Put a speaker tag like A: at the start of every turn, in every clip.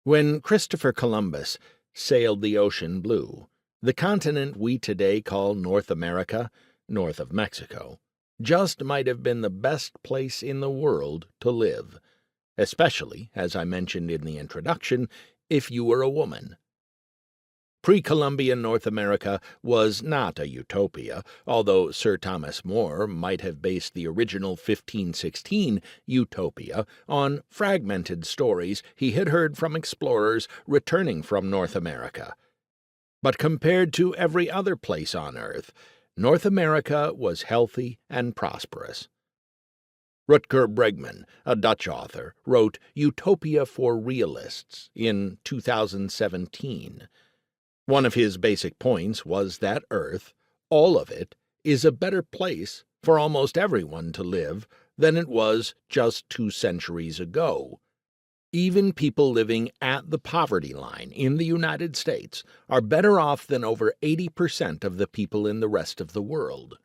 A: When Christopher Columbus sailed the ocean blue, the continent we today call North America, north of Mexico, just might have been the best place in the world to live, especially, as I mentioned in the introduction, if you were a woman. Pre-Columbian North America was not a utopia, although Sir Thomas More might have based the original 1516 utopia on fragmented stories he had heard from explorers returning from North America. But compared to every other place on Earth, North America was healthy and prosperous. Rutger Bregman, a Dutch author, wrote Utopia for Realists in 2017. One of his basic points was that Earth, all of it, is a better place for almost everyone to live than it was just 2 centuries ago. Even people living at the poverty line in the United States are better off than over 80% of the people in the rest of the world.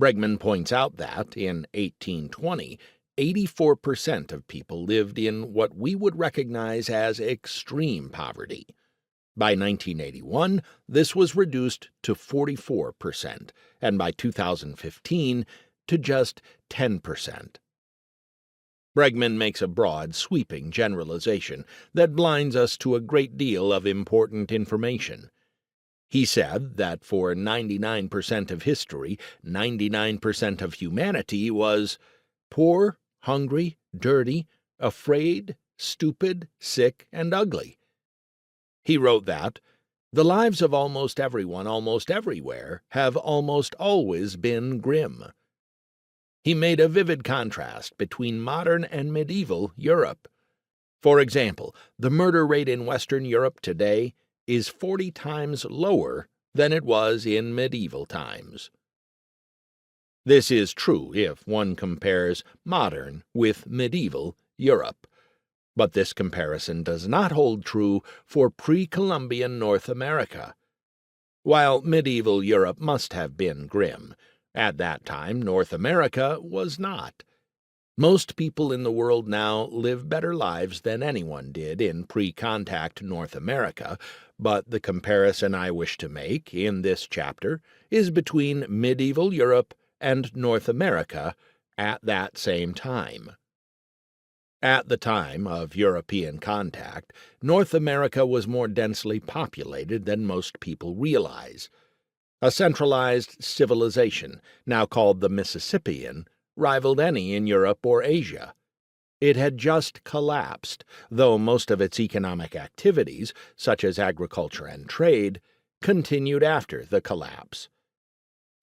A: Bregman points out that, in 1820, 84% of people lived in what we would recognize as extreme poverty. By 1981, this was reduced to 44%, and by 2015 to just 10%. Bregman makes a broad, sweeping generalization that blinds us to a great deal of important information. He said that for 99% of history, 99% of humanity was poor, hungry, dirty, afraid, stupid, sick, and ugly. He wrote that the lives of almost everyone almost everywhere have almost always been grim. He made a vivid contrast between modern and medieval Europe. For example, the murder rate in Western Europe today is 40 times lower than it was in medieval times. This is true if one compares modern with medieval Europe. But this comparison does not hold true for pre-Columbian North America. While medieval Europe must have been grim, at that time North America was not. Most people in the world now live better lives than anyone did in pre-contact North America, but the comparison I wish to make in this chapter is between medieval Europe and North America at that same time. At the time of European contact, North America was more densely populated than most people realize. A centralized civilization, now called the Mississippian, rivaled any in Europe or Asia. It had just collapsed, though most of its economic activities, such as agriculture and trade, continued after the collapse.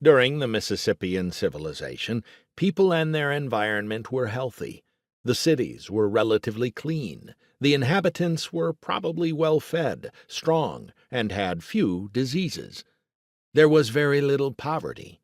A: During the Mississippian civilization, people and their environment were healthy. The cities were relatively clean. The inhabitants were probably well-fed, strong, and had few diseases. There was very little poverty,